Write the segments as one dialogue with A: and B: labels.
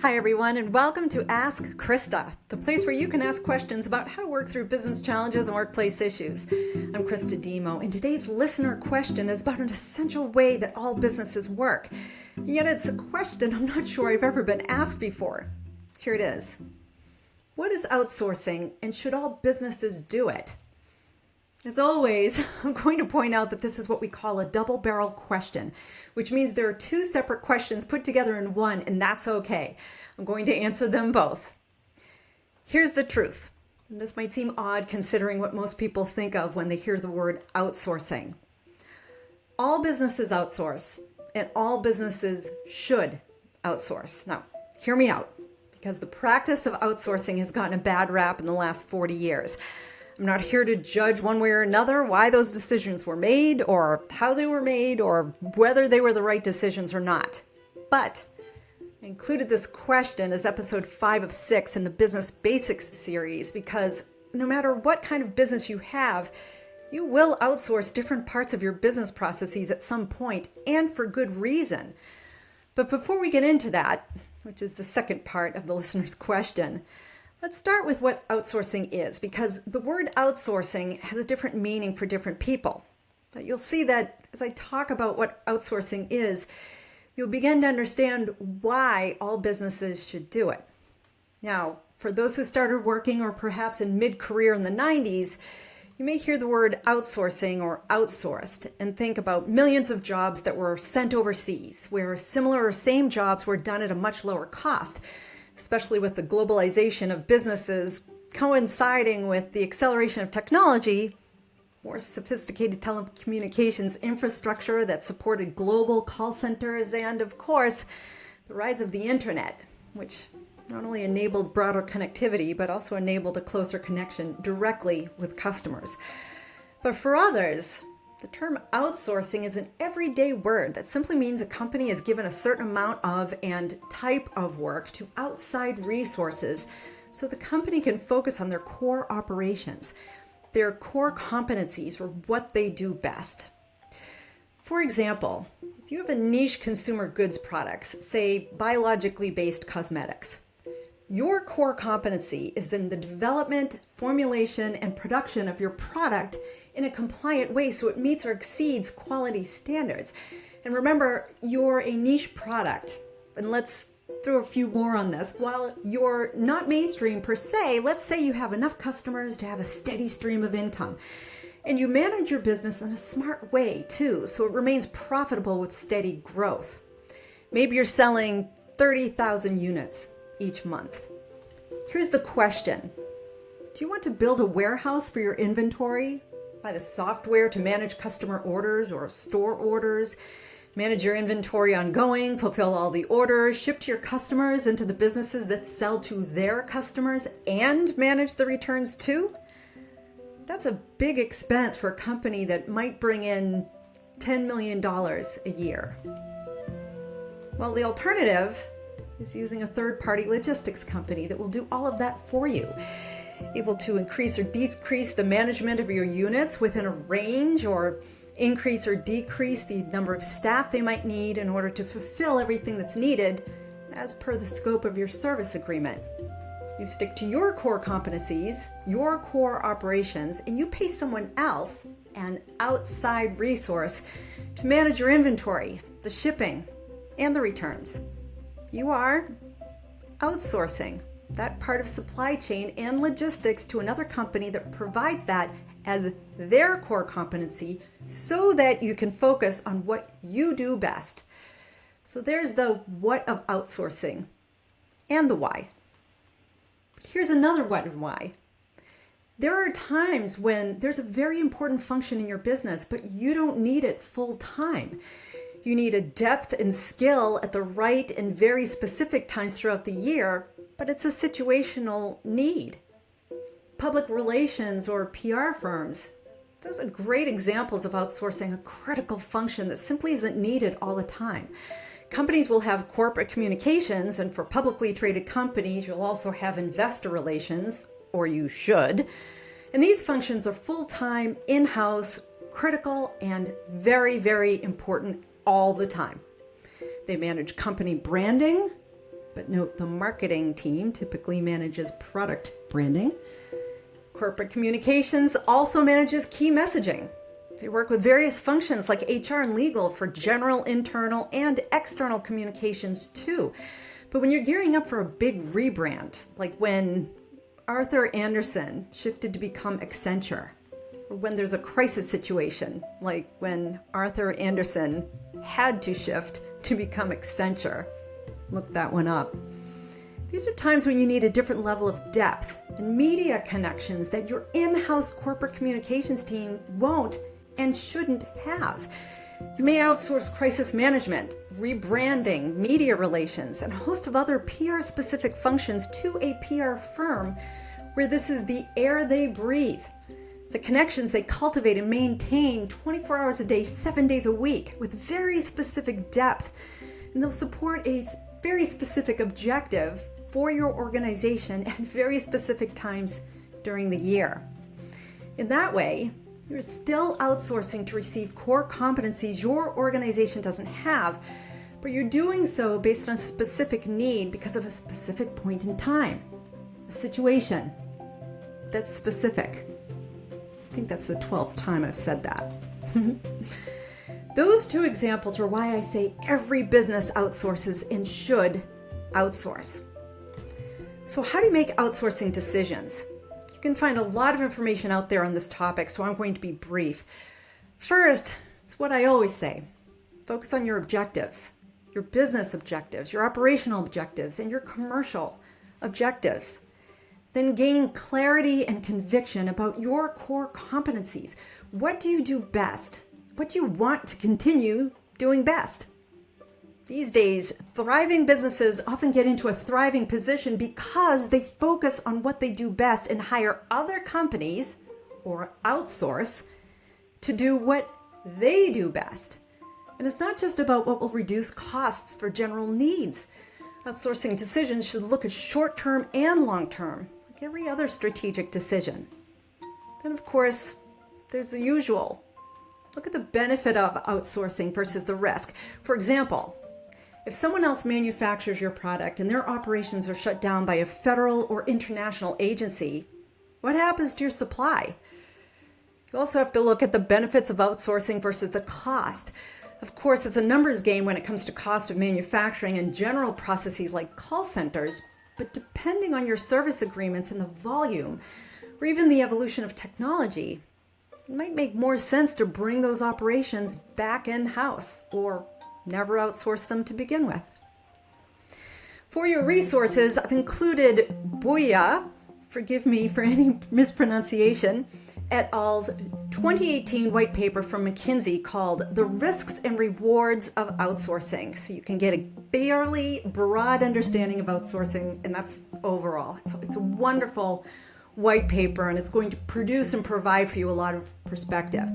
A: Hi everyone, and welcome to Ask Christa, the place where you can ask questions about how to work through business challenges and workplace issues. I'm Christa Dhimo, and today's listener question is about an essential way that all businesses work. And yet it's a question I'm not sure I've ever been asked before. Here it is. What is outsourcing, and should all businesses do it? As always, I'm going to point out that this is what we call a double-barrel question, which means there are two separate questions put together in one, and that's okay. I'm going to answer them both. Here's the truth. And this might seem odd considering what most people think of when they hear the word outsourcing. All businesses outsource, and all businesses should outsource. Now, hear me out, because the practice of outsourcing has gotten a bad rap in the last 40 years. I'm not here to judge one way or another why those decisions were made or how they were made or whether they were the right decisions or not. But I included this question as episode 5 of 6 in the Business Basics series because no matter what kind of business you have, you will outsource different parts of your business processes at some point and for good reason. But before we get into that, which is the second part of the listener's question, let's start with what outsourcing is, because the word outsourcing has a different meaning for different people. But you'll see that as I talk about what outsourcing is, you'll begin to understand why all businesses should do it. Now, for those who started working or perhaps in mid-career in the 90s, you may hear the word outsourcing or outsourced and think about millions of jobs that were sent overseas, where similar or same jobs were done at a much lower cost, especially with the globalization of businesses coinciding with the acceleration of technology, more sophisticated telecommunications infrastructure that supported global call centers, and of course, the rise of the internet, which not only enabled broader connectivity, but also enabled a closer connection directly with customers. But for others, the term outsourcing is an everyday word that simply means a company is given a certain amount of and type of work to outside resources so the company can focus on their core operations, their core competencies, or what they do best. For example, if you have a niche consumer goods products, say biologically based cosmetics, your core competency is in the development, formulation, and production of your product in a compliant way so it meets or exceeds quality standards. And remember, you're a niche product. And let's throw a few more on this. While you're not mainstream per se, let's say you have enough customers to have a steady stream of income. And you manage your business in a smart way too, so it remains profitable with steady growth. Maybe you're selling 30,000 units each month. Here's the question. Do you want to build a warehouse for your inventory? Buy the software to manage customer orders or store orders, manage your inventory ongoing, fulfill all the orders, ship to your customers and to the businesses that sell to their customers, and manage the returns too? That's a big expense for a company that might bring in $10 million a year. Well, the alternative is using a third-party logistics company that will do all of that for you, able to increase or decrease the management of your units within a range, or increase or decrease the number of staff they might need in order to fulfill everything that's needed as per the scope of your service agreement. You stick to your core competencies, your core operations, and you pay someone else, an outside resource, to manage your inventory, the shipping, and the returns. You are outsourcing that part of supply chain and logistics to another company that provides that as their core competency so that you can focus on what you do best. So there's the what of outsourcing and the why. Here's another what and why. There are times when there's a very important function in your business, but you don't need it full time. You need a depth and skill at the right and very specific times throughout the year, but it's a situational need. Public relations or PR firms, those are great examples of outsourcing a critical function that simply isn't needed all the time. Companies will have corporate communications, and for publicly traded companies, you'll also have investor relations, or you should. And these functions are full-time, in-house, critical, and very, very important all the time. They manage company branding, But note the marketing team typically manages product branding. Corporate communications also manages key messaging. They work with various functions like HR and legal for general, internal, and external communications too. But when you're gearing up for a big rebrand, like when Arthur Andersen shifted to become Accenture, or when there's a crisis situation, like when Arthur Andersen had to shift to become Accenture, look that one up. These are times when you need a different level of depth and media connections that your in-house corporate communications team won't and shouldn't have. You may outsource crisis management, rebranding, media relations, and a host of other PR-specific functions to a PR firm where this is the air they breathe, the connections they cultivate and maintain 24 hours a day, 7 days a week with very specific depth, and they'll support a very specific objective for your organization at very specific times during the year. In that way, you're still outsourcing to receive core competencies your organization doesn't have, but you're doing so based on a specific need because of a specific point in time, a situation that's specific. I think that's the 12th time I've said that. Those two examples are why I say every business outsources and should outsource. So how do you make outsourcing decisions? You can find a lot of information out there on this topic, so I'm going to be brief. First, it's what I always say. Focus on your objectives, your business objectives, your operational objectives, and your commercial objectives. Then gain clarity and conviction about your core competencies. What do you do best? What do you want to continue doing best? These days, thriving businesses often get into a thriving position because they focus on what they do best and hire other companies, or outsource, to do what they do best. And it's not just about what will reduce costs for general needs. Outsourcing decisions should look at short-term and long-term, like every other strategic decision. Then, of course, there's the usual. Look at the benefit of outsourcing versus the risk. For example, if someone else manufactures your product and their operations are shut down by a federal or international agency, what happens to your supply? You also have to look at the benefits of outsourcing versus the cost. Of course, it's a numbers game when it comes to cost of manufacturing and general processes like call centers, but depending on your service agreements and the volume, or even the evolution of technology, it might make more sense to bring those operations back in-house or never outsource them to begin with. For your resources, I've included Booyah, forgive me for any mispronunciation, et al.'s 2018 white paper from McKinsey called The Risks and Rewards of Outsourcing. So you can get a fairly broad understanding of outsourcing, and that's overall. It's a wonderful white paper, and it's going to produce and provide for you a lot of perspective.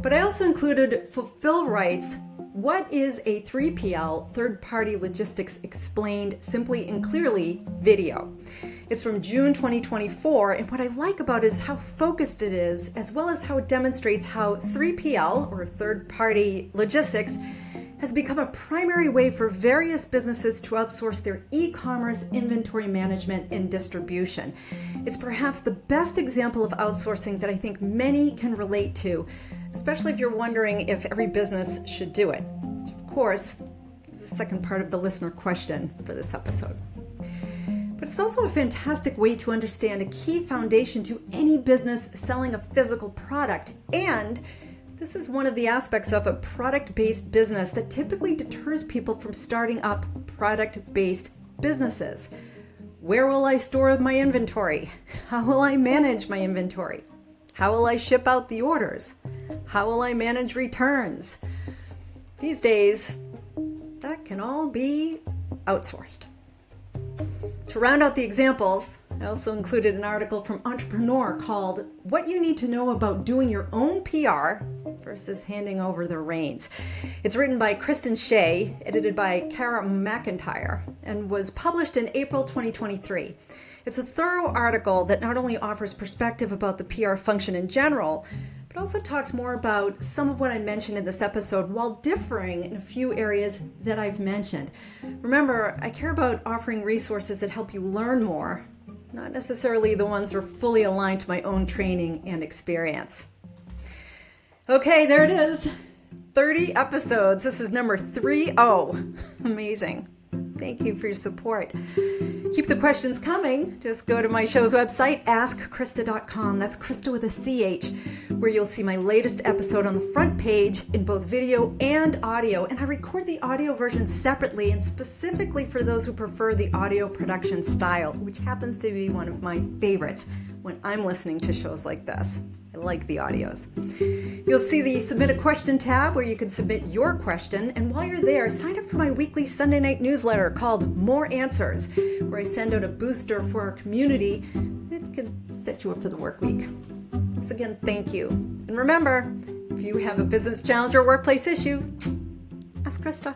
A: But I also included Fulfill Right's What is a 3PL, Third-Party Logistics Explained Simply and Clearly video. It's from June 2024, and what I like about it is how focused it is, as well as how it demonstrates how 3PL, or third-party logistics, has become a primary way for various businesses to outsource their e-commerce inventory management and distribution. It's perhaps the best example of outsourcing that I think many can relate to, especially if you're wondering if every business should do it. Of course, is the second part of the listener question for this episode. But it's also a fantastic way to understand a key foundation to any business selling a physical product. And this is one of the aspects of a product-based business that typically deters people from starting up product-based businesses. Where will I store my inventory? How will I manage my inventory? How will I ship out the orders? How will I manage returns? These days, that can all be outsourced. To round out the examples, I also included an article from Entrepreneur called What You Need to Know About Doing Your Own PR versus Handing Over the Reins. It's written by Kristen Shea, edited by Kara McIntyre, and was published in April 2023. It's a thorough article that not only offers perspective about the PR function in general, but It also talks more about some of what I mentioned in this episode while differing in a few areas that I've mentioned. Remember, I care about offering resources that help you learn more, not necessarily the ones that are fully aligned to my own training and experience. Okay, there it is. 30 episodes. This is number 30. Amazing. Thank you for your support. Keep the questions coming. Just go to my show's website, askchrista.com. That's Christa with a CH, where you'll see my latest episode on the front page in both video and audio. And I record the audio version separately and specifically for those who prefer the audio production style, which happens to be one of my favorites when I'm listening to shows like this. I like the audios. You'll see the Submit a Question tab where you can submit your question. And while you're there, sign up for my weekly Sunday night newsletter called More Answers, where I send out a booster for our community. It can set you up for the work week. Once again, thank you. And remember, if you have a business challenge or workplace issue, ask Christa.